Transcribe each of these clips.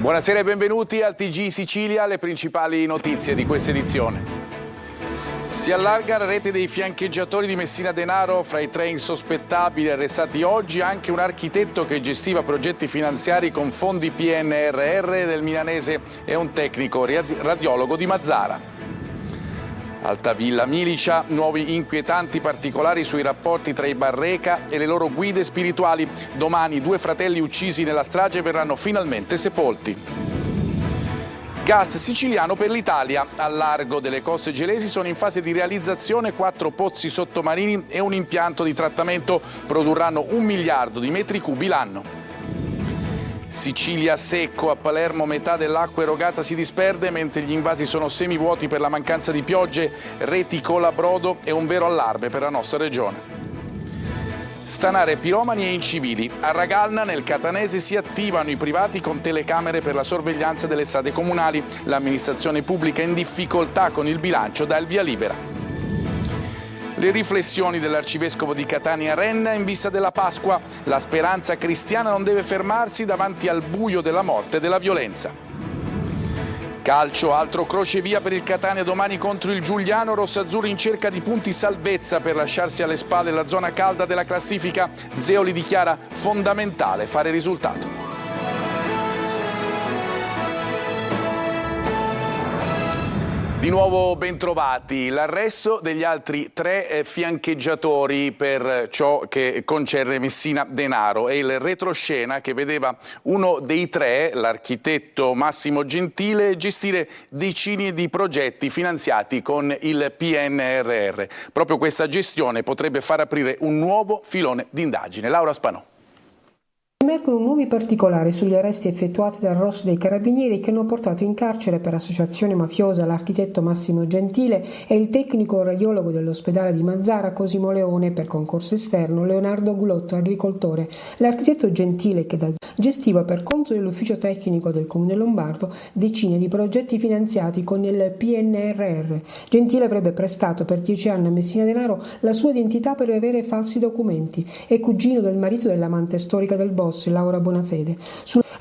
Buonasera e benvenuti al TG Sicilia, le principali notizie di questa edizione. Si allarga la rete dei fiancheggiatori di Messina Denaro, fra i 3 insospettabili arrestati oggi anche un architetto che gestiva progetti finanziari con fondi PNRR del milanese e un tecnico radiologo di Mazara. Altavilla Milicia, nuovi inquietanti particolari sui rapporti tra i Barreca e le loro guide spirituali. Domani 2 fratelli uccisi nella strage verranno finalmente sepolti. Gas siciliano per l'Italia. Al largo delle coste gelesi sono in fase di realizzazione 4 pozzi sottomarini e un impianto di trattamento. Produrranno 1 miliardo di metri cubi l'anno. Sicilia secco, a Palermo metà dell'acqua erogata si disperde mentre gli invasi sono semivuoti per la mancanza di piogge, reti colabrodo e un vero allarme per la nostra regione. Stanare piromani e incivili. A Ragalna, nel Catanese, si attivano i privati con telecamere per la sorveglianza delle strade comunali. L'amministrazione pubblica in difficoltà con il bilancio dà il via libera. Le riflessioni dell'arcivescovo di Catania Renna in vista della Pasqua. La speranza cristiana non deve fermarsi davanti al buio della morte e della violenza. Calcio, altro crocevia per il Catania domani contro il Giuliano. Rossazzurri in cerca di punti salvezza per lasciarsi alle spalle la zona calda della classifica. Zeoli dichiara fondamentale fare risultato. Di nuovo bentrovati. L'arresto degli altri 3 fiancheggiatori per ciò che concerne Messina Denaro e il retroscena che vedeva uno dei 3, l'architetto Massimo Gentile, gestire decine di progetti finanziati con il PNRR. Proprio questa gestione potrebbe far aprire un nuovo filone d'indagine. Laura Spanò. Emergono nuovi particolari sugli arresti effettuati dal ROS dei Carabinieri che hanno portato in carcere per associazione mafiosa l'architetto Massimo Gentile e il tecnico radiologo dell'ospedale di Mazara Cosimo Leone per concorso esterno Leonardo Gulotto, agricoltore. L'architetto Gentile, che gestiva per conto dell'ufficio tecnico del Comune Lombardo decine di progetti finanziati con il PNRR. Gentile avrebbe prestato per 10 anni a Messina Denaro la sua identità per avere falsi documenti. È cugino del marito dell'amante storica del boss, Laura Bonafede.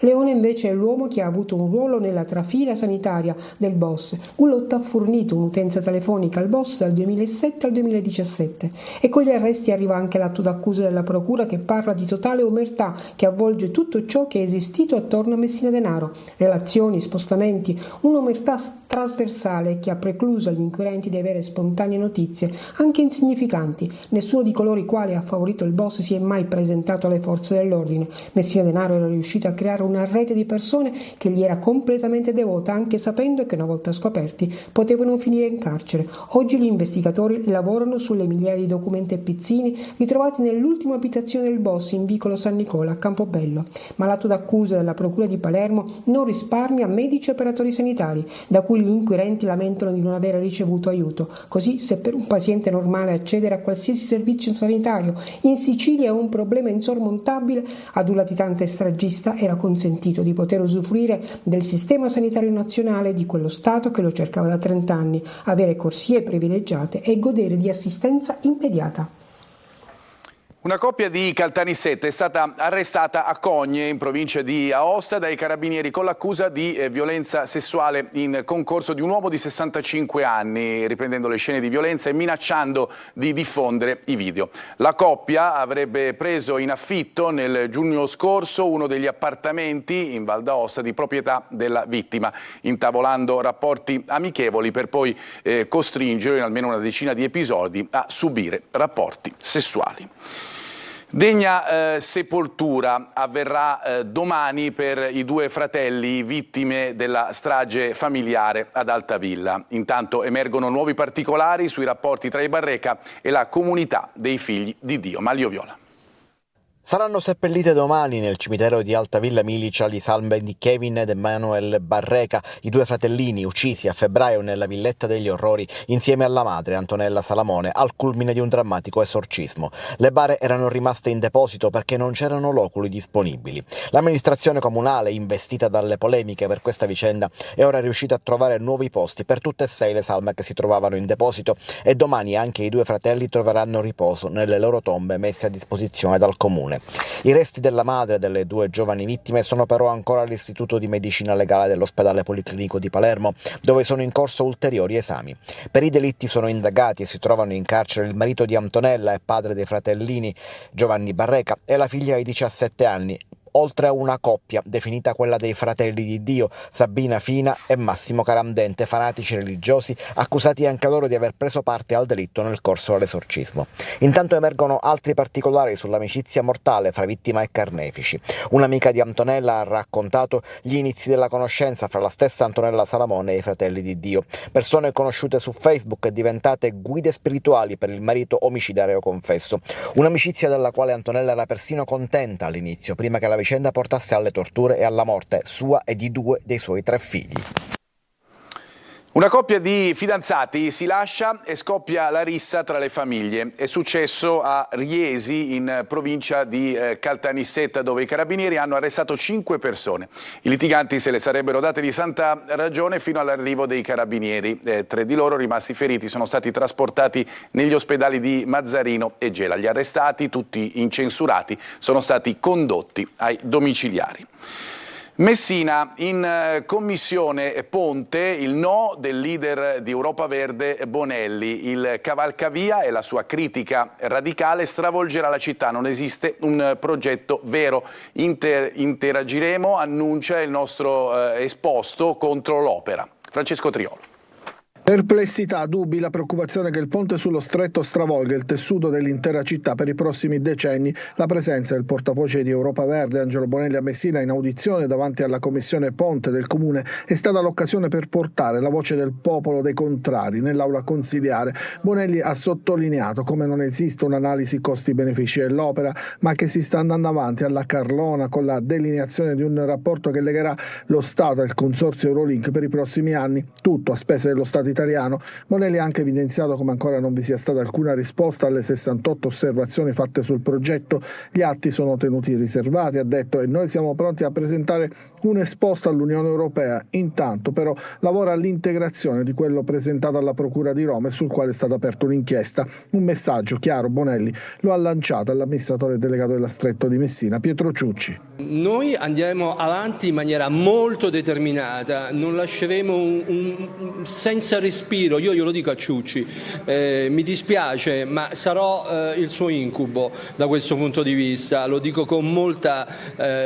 Leone invece è l'uomo che ha avuto un ruolo nella trafila sanitaria del boss. Gulotto ha fornito un'utenza telefonica al boss dal 2007 al 2017 e con gli arresti arriva anche l'atto d'accusa della procura che parla di totale omertà che avvolge tutto ciò che è esistito attorno a Messina Denaro, relazioni, spostamenti, un'omertà trasversale che ha precluso agli inquirenti di avere spontanee notizie, anche insignificanti. Nessuno di coloro i quali ha favorito il boss si è mai presentato alle forze dell'ordine. Messina Denaro era riuscito a creare una rete di persone che gli era completamente devota, anche sapendo che una volta scoperti potevano finire in carcere. Oggi gli investigatori lavorano sulle migliaia di documenti e pizzini ritrovati nell'ultima abitazione del boss in vicolo San Nicola a Campobello. Ma l'atto d'accusa della procura di Palermo non risparmia medici e operatori sanitari, da cui gli inquirenti lamentano di non aver ricevuto aiuto. Così, se per un paziente normale accedere a qualsiasi servizio sanitario in Sicilia è un problema insormontabile, ad un latitante stragista era consentito di poter usufruire del sistema sanitario nazionale di quello Stato che lo cercava da 30 anni, avere corsie privilegiate e godere di assistenza immediata. Una coppia di Caltanissette è stata arrestata a Cogne, in provincia di Aosta, dai carabinieri con l'accusa di violenza sessuale in concorso di un uomo di 65 anni, riprendendo le scene di violenza e minacciando di diffondere i video. La coppia avrebbe preso in affitto nel giugno scorso uno degli appartamenti in Val d'Aosta di proprietà della vittima, intavolando rapporti amichevoli per poi costringere in almeno una decina di episodi a subire rapporti sessuali. Degna sepoltura avverrà domani per i 2 fratelli vittime della strage familiare ad Altavilla. Intanto emergono nuovi particolari sui rapporti tra i Barreca e la comunità dei figli di Dio. Maglio Viola. Saranno seppellite domani nel cimitero di Altavilla Milicia le salme di Kevin ed Emanuel Barreca, i 2 fratellini uccisi a febbraio nella Villetta degli Orrori insieme alla madre Antonella Salamone al culmine di un drammatico esorcismo. Le bare erano rimaste in deposito perché non c'erano loculi disponibili. L'amministrazione comunale, investita dalle polemiche per questa vicenda, è ora riuscita a trovare nuovi posti per tutte e 6 le salme che si trovavano in deposito e domani anche i 2 fratelli troveranno riposo nelle loro tombe messe a disposizione dal comune. comune. I resti della madre delle due giovani vittime sono però ancora all'Istituto di Medicina Legale dell'Ospedale Policlinico di Palermo, dove sono in corso ulteriori esami. Per i delitti sono indagati e si trovano in carcere il marito di Antonella e padre dei fratellini Giovanni Barreca e la figlia di 17 anni, oltre a una coppia, definita quella dei Fratelli di Dio, Sabina Fina e Massimo Carandente, fanatici religiosi, accusati anche loro di aver preso parte al delitto nel corso dell'esorcismo. Intanto emergono altri particolari sull'amicizia mortale fra vittima e carnefici. Un'amica di Antonella ha raccontato gli inizi della conoscenza fra la stessa Antonella Salamone e i Fratelli di Dio, persone conosciute su Facebook e diventate guide spirituali per il marito omicidario confesso. Un'amicizia della quale Antonella era persino contenta all'inizio, prima che la vicenda portasse alle torture e alla morte sua e di 2 dei suoi 3 figli. Una coppia di fidanzati si lascia e scoppia la rissa tra le famiglie. È successo a Riesi, in provincia di Caltanissetta, dove i carabinieri hanno arrestato 5 persone. I litiganti se le sarebbero date di santa ragione fino all'arrivo dei carabinieri. 3 di loro, rimasti feriti, sono stati trasportati negli ospedali di Mazzarino e Gela. Gli arrestati, tutti incensurati, sono stati condotti ai domiciliari. Messina, in commissione Ponte, il no del leader di Europa Verde Bonelli. Il cavalcavia e la sua critica radicale stravolgerà la città. Non esiste un progetto vero. Interagiremo, annuncia il nostro esposto contro l'opera. Francesco Triolo. Perplessità, dubbi, la preoccupazione che il ponte sullo stretto stravolga il tessuto dell'intera città per i prossimi decenni. La presenza del portavoce di Europa Verde, Angelo Bonelli, a Messina in audizione davanti alla commissione Ponte del Comune è stata l'occasione per portare la voce del popolo dei contrari nell'aula consiliare. Bonelli ha sottolineato come non esiste un'analisi costi-benefici dell'opera, ma che si sta andando avanti alla carlona con la delineazione di un rapporto che legherà lo Stato al consorzio Eurolink per i prossimi anni, tutto a spese dello Stato italiano. Bonelli ha anche evidenziato come ancora non vi sia stata alcuna risposta alle 68 osservazioni fatte sul progetto. Gli atti sono tenuti riservati, ha detto, e noi siamo pronti a presentare un esposto all'Unione Europea. Intanto però lavora all'integrazione di quello presentato alla Procura di Roma e sul quale è stata aperta un'inchiesta. Un messaggio chiaro Bonelli lo ha lanciato all'amministratore delegato della Stretto di Messina, Pietro Ciucci. Noi andremo avanti in maniera molto determinata, non lasceremo senza respiro. Io glielo dico a Ciucci, mi dispiace, ma sarò il suo incubo da questo punto di vista. Lo dico con molta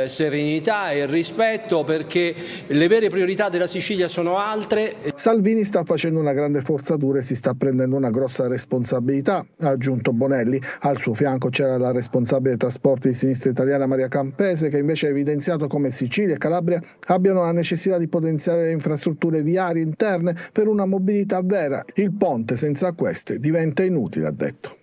serenità e rispetto, perché le vere priorità della Sicilia sono altre. Salvini sta facendo una grande forzatura e si sta prendendo una grossa responsabilità, ha aggiunto Bonelli. Al suo fianco c'era la responsabile trasporti di Sinistra Italiana Maria Campese, che invece ha evidenziato come Sicilia e Calabria abbiano la necessità di potenziare le infrastrutture viarie interne per una mobilità vera. Il ponte senza queste diventa inutile, ha detto.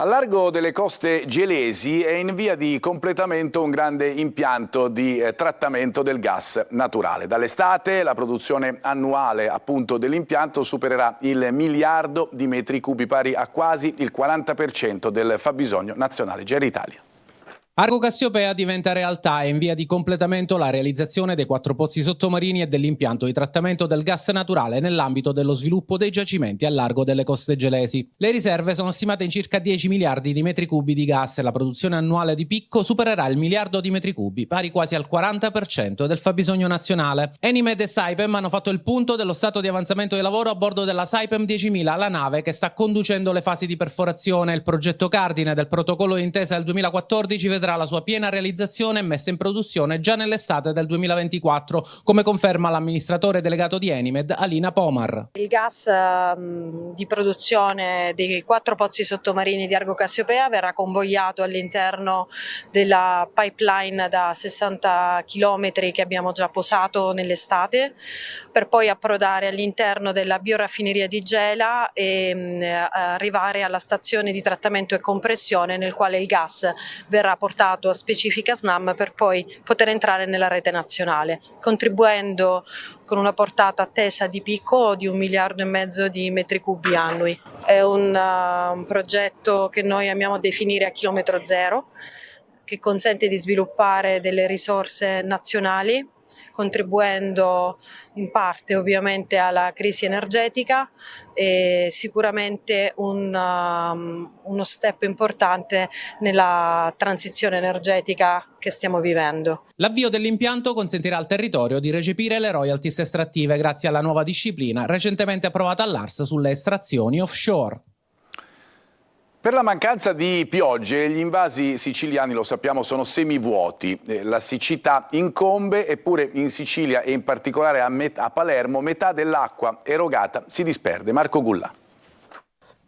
Al largo delle coste gelesi è in via di completamento un grande impianto di trattamento del gas naturale. Dall'estate la produzione annuale appunto dell'impianto supererà il 1 miliardo di metri cubi, pari a quasi il 40% del fabbisogno nazionale. GR Italia. Argo Cassiopea diventa realtà, è in via di completamento la realizzazione dei 4 pozzi sottomarini e dell'impianto di trattamento del gas naturale nell'ambito dello sviluppo dei giacimenti al largo delle coste gelesi. Le riserve sono stimate in circa 10 miliardi di metri cubi di gas e la produzione annuale di picco supererà il 1 miliardo di metri cubi, pari quasi al 40% del fabbisogno nazionale. Enimed e Saipem hanno fatto il punto dello stato di avanzamento di lavoro a bordo della Saipem 10.000, la nave che sta conducendo le fasi di perforazione. Il progetto cardine del protocollo d'intesa del 2014 vedrà la sua piena realizzazione e messa in produzione già nell'estate del 2024, come conferma l'amministratore delegato di Enimed, Alina Pomar. Il gas di produzione dei 4 pozzi sottomarini di Argo Cassiopea verrà convogliato all'interno della pipeline da 60 km che abbiamo già posato nell'estate, per poi approdare all'interno della bioraffineria di Gela e arrivare alla stazione di trattamento e compressione, nel quale il gas verrà portato a specifica SNAM per poi poter entrare nella rete nazionale, contribuendo con una portata attesa di picco di 1,5 miliardi di metri cubi annui. È un progetto che noi amiamo definire a chilometro zero, che consente di sviluppare delle risorse nazionali contribuendo in parte ovviamente alla crisi energetica e sicuramente uno step importante nella transizione energetica che stiamo vivendo. L'avvio dell'impianto consentirà al territorio di recepire le royalties estrattive grazie alla nuova disciplina recentemente approvata all'ARS sulle estrazioni offshore. Per la mancanza di piogge, gli invasi siciliani, lo sappiamo, sono semivuoti. La siccità incombe, eppure in Sicilia e in particolare a Palermo metà dell'acqua erogata si disperde. Marco Gullà.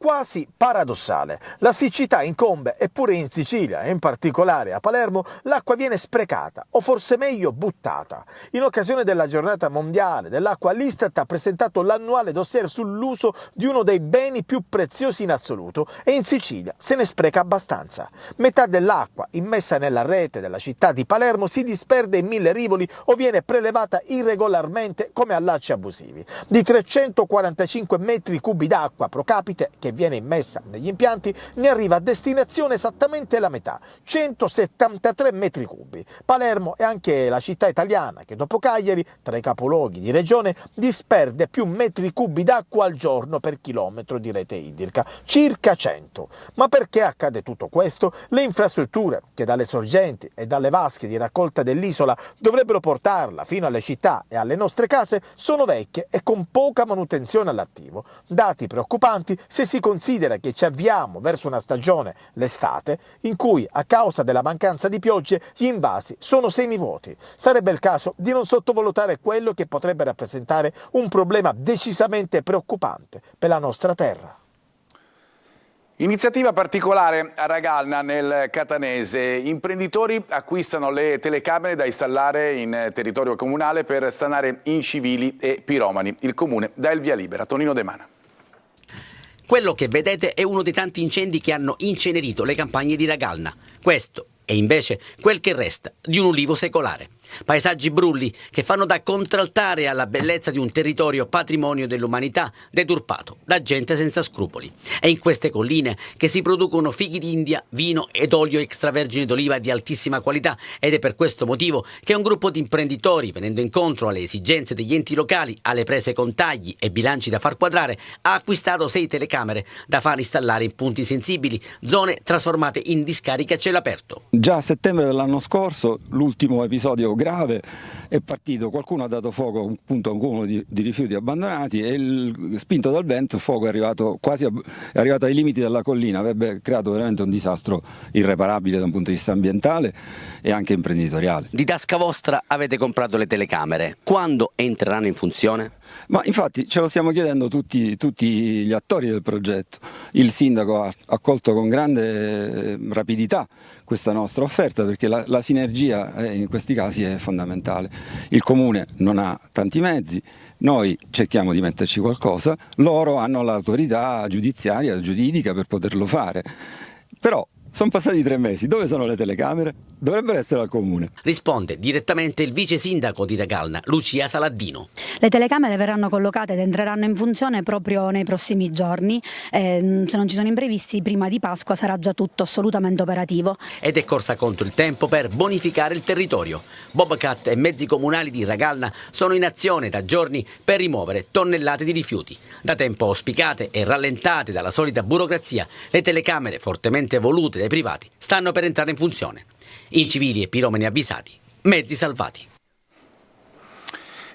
Quasi paradossale. La siccità incombe, eppure in Sicilia, e in particolare a Palermo, l'acqua viene sprecata, o forse meglio buttata. In occasione della giornata mondiale dell'acqua, l'Istat ha presentato l'annuale dossier sull'uso di uno dei beni più preziosi in assoluto, e in Sicilia se ne spreca abbastanza. Metà dell'acqua immessa nella rete della città di Palermo si disperde in 1000 rivoli o viene prelevata irregolarmente come allacci abusivi. Di 345 metri cubi d'acqua pro capite che viene immessa negli impianti, ne arriva a destinazione esattamente la metà, 173 metri cubi. Palermo è anche la città italiana che dopo Cagliari, tra i capoluoghi di regione, disperde più metri cubi d'acqua al giorno per chilometro di rete idrica, circa 100. Ma perché accade tutto questo? Le infrastrutture che dalle sorgenti e dalle vasche di raccolta dell'isola dovrebbero portarla fino alle città e alle nostre case sono vecchie e con poca manutenzione all'attivo. Dati preoccupanti se si considera che ci avviamo verso una stagione, l'estate, in cui a causa della mancanza di piogge gli invasi sono semivuoti. Sarebbe il caso di non sottovalutare quello che potrebbe rappresentare un problema decisamente preoccupante per la nostra terra. Iniziativa particolare a Ragalna nel Catanese. Imprenditori acquistano le telecamere da installare in territorio comunale per stanare incivili e piromani. Il comune dà il via libera. Tonino De Mana. Quello che vedete è uno dei tanti incendi che hanno incenerito le campagne di Ragalna. Questo è invece quel che resta di un ulivo secolare. Paesaggi brulli che fanno da contraltare alla bellezza di un territorio patrimonio dell'umanità deturpato da gente senza scrupoli. È in queste colline che si producono fighi d'India, vino ed olio extravergine d'oliva di altissima qualità, ed è per questo motivo che un gruppo di imprenditori, venendo incontro alle esigenze degli enti locali, alle prese con tagli e bilanci da far quadrare, ha acquistato 6 telecamere da far installare in punti sensibili, zone trasformate in discariche a cielo aperto. Già a settembre dell'anno scorso, l'ultimo episodio grave, è partito, qualcuno ha dato fuoco appunto a un cumulo di rifiuti abbandonati e spinto dal vento il fuoco è arrivato ai limiti della collina, avrebbe creato veramente un disastro irreparabile da un punto di vista ambientale e anche imprenditoriale. Di tasca vostra avete comprato le telecamere, quando entreranno in funzione? Ma infatti ce lo stiamo chiedendo tutti gli attori del progetto. Il sindaco ha accolto con grande rapidità questa nostra offerta perché la sinergia in questi casi è fondamentale. Il comune non ha tanti mezzi, noi cerchiamo di metterci qualcosa, loro hanno l'autorità giudiziaria, giuridica per poterlo fare. Però sono passati 3 mesi, dove sono le telecamere? Dovrebbero essere al comune. Risponde direttamente il vice sindaco di Ragalna, Lucia Saladdino. Le telecamere verranno collocate ed entreranno in funzione proprio nei prossimi giorni. Se non ci sono imprevisti, prima di Pasqua sarà già tutto assolutamente operativo. Ed è corsa contro il tempo per bonificare il territorio. Bobcat e mezzi comunali di Ragalna sono in azione da giorni per rimuovere tonnellate di rifiuti. Da tempo auspicate e rallentate dalla solita burocrazia, le telecamere fortemente volute dai privati stanno per entrare in funzione. Incivili e piromani avvisati, mezzi salvati.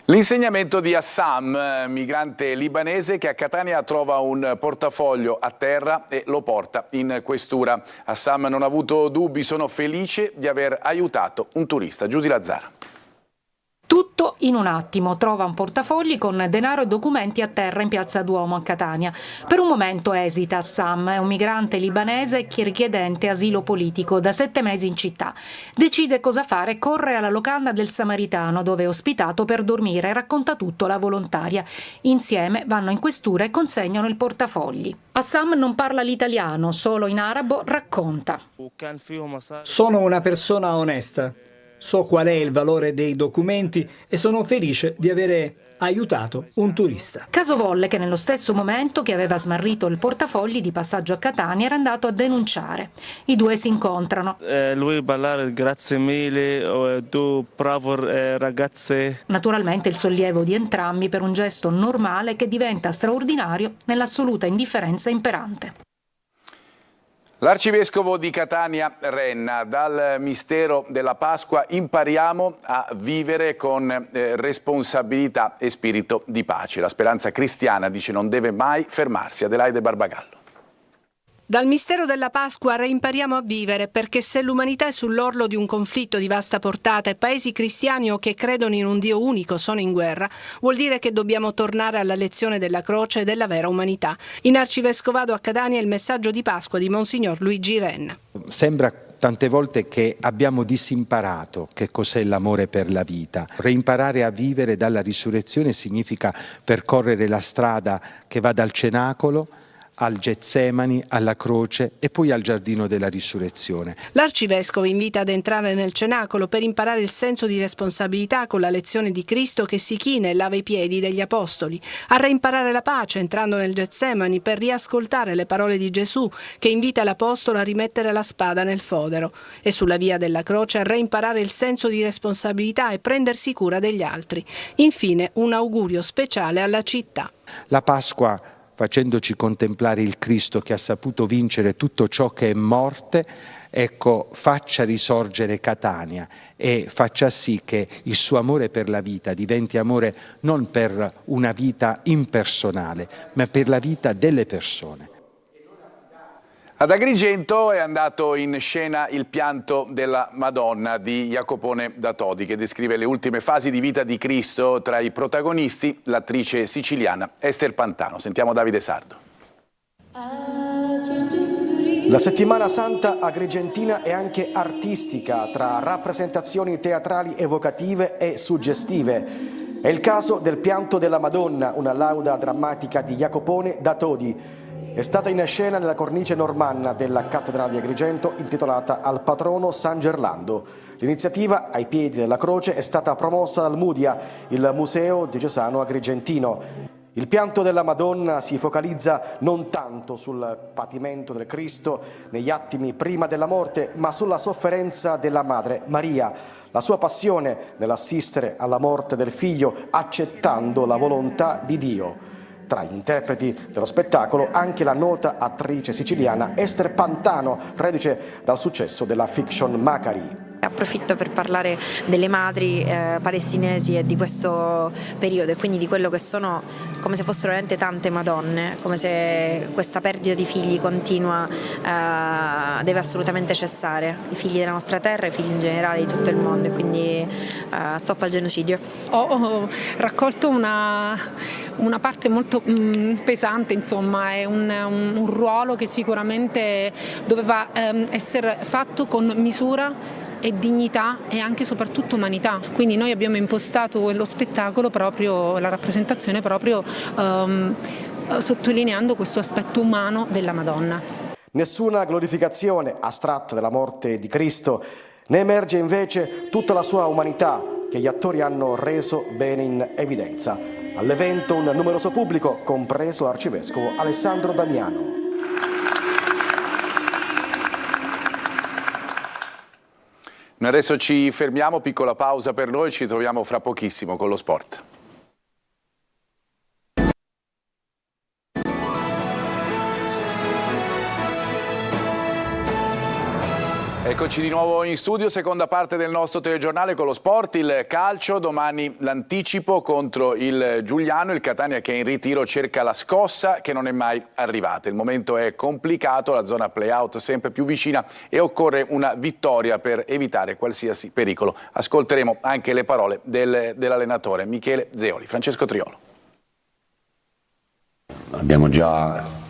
L'insegnamento di Assam, migrante libanese che a Catania trova un portafoglio a terra e lo porta in questura. Assam non ha avuto dubbi, sono felice di aver aiutato un turista. Giusy Lazzara. Tutto in un attimo, trova un portafogli con denaro e documenti a terra in Piazza Duomo a Catania. Per un momento esita Sam, è un migrante libanese che richiedente asilo politico da 7 mesi in città. Decide cosa fare e corre alla locanda del Samaritano dove è ospitato per dormire e racconta tutto alla volontaria. Insieme vanno in questura e consegnano il portafogli. Assam non parla l'italiano, solo in arabo racconta. Sono una persona onesta. so qual è il valore dei documenti e sono felice di avere aiutato un turista. Caso volle che nello stesso momento che aveva smarrito il portafogli di passaggio a Catania era andato a denunciare. I due si incontrano. Lui parlare grazie mille, tu bravo ragazze. Naturalmente il sollievo di entrambi per un gesto normale che diventa straordinario nell'assoluta indifferenza imperante. L'arcivescovo di Catania Renna: dal mistero della Pasqua impariamo a vivere con responsabilità e spirito di pace. La speranza cristiana, dice, non deve mai fermarsi. Adelaide Barbagallo. Dal mistero della Pasqua reimpariamo a vivere, perché se l'umanità è sull'orlo di un conflitto di vasta portata e paesi cristiani o che credono in un Dio unico sono in guerra, vuol dire che dobbiamo tornare alla lezione della croce e della vera umanità. In Arcivescovado a Catania il messaggio di Pasqua di Monsignor Luigi Renna. Sembra tante volte che abbiamo disimparato che cos'è l'amore per la vita. Reimparare a vivere dalla risurrezione significa percorrere la strada che va dal cenacolo al Getsemani, alla croce e poi al giardino della risurrezione. L'arcivescovo invita ad entrare nel cenacolo per imparare il senso di responsabilità con la lezione di Cristo che si china e lava i piedi degli apostoli, a reimparare la pace entrando nel Getsemani per riascoltare le parole di Gesù che invita l'apostolo a rimettere la spada nel fodero, e sulla via della croce a reimparare il senso di responsabilità e prendersi cura degli altri. Infine un augurio speciale alla città. La Pasqua, facendoci contemplare il Cristo che ha saputo vincere tutto ciò che è morte, ecco, faccia risorgere Catania e faccia sì che il suo amore per la vita diventi amore non per una vita impersonale, ma per la vita delle persone. Ad Agrigento è andato in scena Il pianto della Madonna di Jacopone da Todi, che descrive le ultime fasi di vita di Cristo. Tra i protagonisti l'attrice siciliana Ester Pantano. Sentiamo Davide Sardo. La settimana santa agrigentina è anche artistica, tra rappresentazioni teatrali evocative e suggestive. È il caso del Pianto della Madonna, una lauda drammatica di Jacopone da Todi. È stata in scena nella cornice normanna della cattedrale di Agrigento, intitolata al patrono San Gerlando. L'iniziativa, ai piedi della croce, è stata promossa dal MUDIA, il Museo Diocesano Agrigentino. Il pianto della Madonna si focalizza non tanto sul patimento del Cristo negli attimi prima della morte, ma sulla sofferenza della Madre Maria, la sua passione nell'assistere alla morte del figlio, accettando la volontà di Dio. Tra gli interpreti dello spettacolo anche la nota attrice siciliana Ester Pantano, reduce dal successo della fiction Macari. Approfitto per parlare delle madri palestinesi e di questo periodo e quindi di quello che sono, come se fossero veramente tante madonne, come se questa perdita di figli continua deve assolutamente cessare, i figli della nostra terra, i figli in generale di tutto il mondo, e quindi stop al genocidio. Ho raccolto una parte molto pesante, insomma, è un ruolo che sicuramente doveva essere fatto con misura e dignità e anche e soprattutto umanità. Quindi noi abbiamo impostato lo spettacolo, proprio la rappresentazione, proprio sottolineando questo aspetto umano della Madonna. Nessuna glorificazione astratta della morte di Cristo, ne emerge invece tutta la sua umanità che gli attori hanno reso bene in evidenza. All'evento un numeroso pubblico, compreso l'arcivescovo Alessandro Damiano. Noi adesso ci fermiamo, piccola pausa per noi, ci troviamo fra pochissimo con lo sport. Eccoci di nuovo in studio, seconda parte del nostro telegiornale con lo sport, il calcio, domani l'anticipo contro il Giuliano, il Catania che è in ritiro cerca la scossa che non è mai arrivata. Il momento è complicato, la zona play-out sempre più vicina e occorre una vittoria per evitare qualsiasi pericolo. Ascolteremo anche le parole dell'allenatore Michele Zeoli. Francesco Triolo. Abbiamo già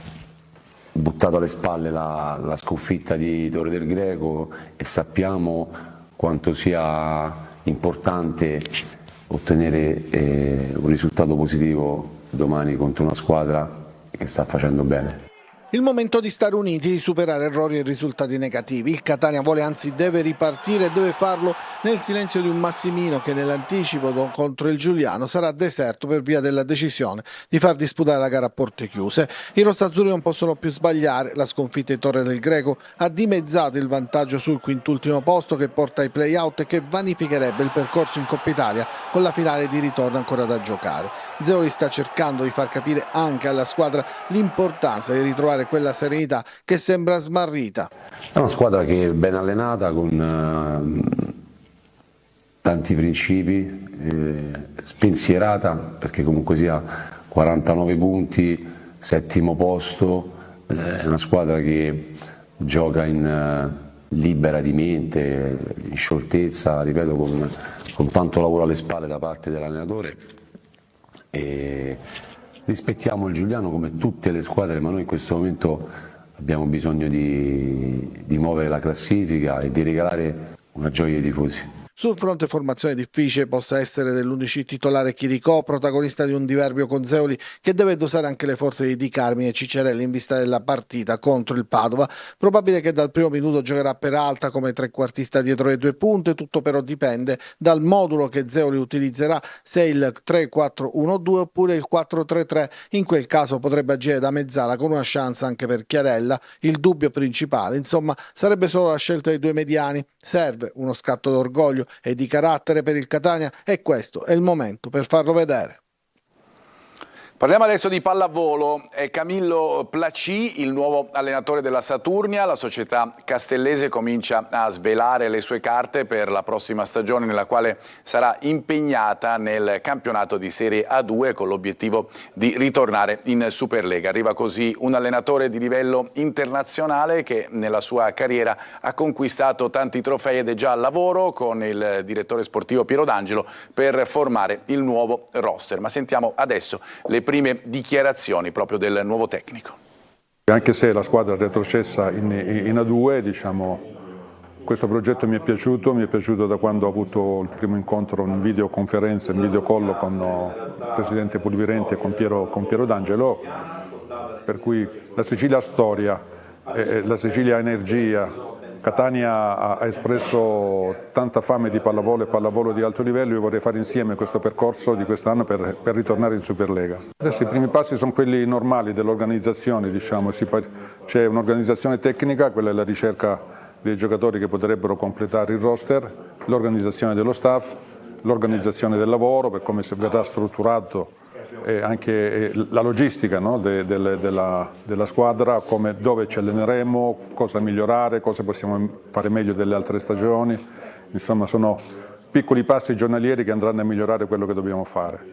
buttato alle spalle la sconfitta di Torre del Greco e sappiamo quanto sia importante ottenere un risultato positivo domani contro una squadra che sta facendo bene. Il momento di stare uniti, di superare errori e risultati negativi. Il Catania vuole, anzi deve ripartire e deve farlo nel silenzio di un Massimino che nell'anticipo contro il Giuliano sarà deserto per via della decisione di far disputare la gara a porte chiuse. I rossazzurri non possono più sbagliare, la sconfitta in Torre del Greco ha dimezzato il vantaggio sul quintultimo posto che porta ai play-out e che vanificherebbe il percorso in Coppa Italia con la finale di ritorno ancora da giocare. Zeoli sta cercando di far capire anche alla squadra l'importanza di ritrovare quella serenità che sembra smarrita. È una squadra che è ben allenata, con tanti principi, spensierata, perché comunque sia 49 punti, settimo posto, è una squadra che gioca libera di mente, in scioltezza, ripeto, con tanto lavoro alle spalle da parte dell'allenatore. E rispettiamo il Giuliano come tutte le squadre, ma noi in questo momento abbiamo bisogno di muovere la classifica e di regalare una gioia ai tifosi. Sul fronte formazione difficile possa essere dell'11 titolare Chiricò, protagonista di un diverbio con Zeoli che deve dosare anche le forze di Di Carmine e Ciccarelli in vista della partita contro il Padova. Probabile che dal primo minuto giocherà Peralta come trequartista dietro le 2 punte, tutto però dipende dal modulo che Zeoli utilizzerà, se il 3-4-1-2 oppure il 4-3-3. In quel caso potrebbe agire da mezzala con una chance anche per Chiarella. Il dubbio principale, insomma, sarebbe solo la scelta dei 2 mediani. Serve uno scatto d'orgoglio e di carattere per il Catania e questo è il momento per farlo vedere. Parliamo adesso di pallavolo. È Camillo Placì, il nuovo allenatore della Saturnia. La società castellese comincia a svelare le sue carte per la prossima stagione, nella quale sarà impegnata nel campionato di Serie A2 con l'obiettivo di ritornare in Superlega. Arriva così un allenatore di livello internazionale che nella sua carriera ha conquistato tanti trofei ed è già al lavoro con il direttore sportivo Piero D'Angelo per formare il nuovo roster. Ma sentiamo adesso le prime dichiarazioni proprio del nuovo tecnico. Anche se la squadra è retrocessa in A2, diciamo, questo progetto mi è piaciuto da quando ho avuto il primo incontro in videoconferenza, in videocall con il presidente Pulvirenti e con Piero D'Angelo, per cui la Sicilia ha storia, la Sicilia ha energia. Catania ha espresso tanta fame di pallavolo e pallavolo di alto livello. Io vorrei fare insieme questo percorso di quest'anno per ritornare in Superlega. Adesso i primi passi sono quelli normali dell'organizzazione, diciamo. C'è un'organizzazione tecnica, quella è la ricerca dei giocatori che potrebbero completare il roster, l'organizzazione dello staff, l'organizzazione del lavoro, per come verrà strutturato e anche la logistica, no, della squadra, dove ci alleneremo, cosa migliorare, cosa possiamo fare meglio delle altre stagioni. Insomma, sono piccoli passi giornalieri che andranno a migliorare quello che dobbiamo fare.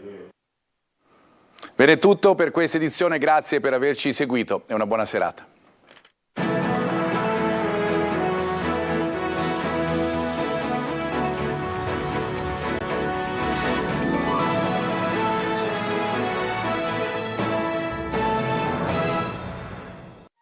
Bene, è tutto per questa edizione, grazie per averci seguito e una buona serata.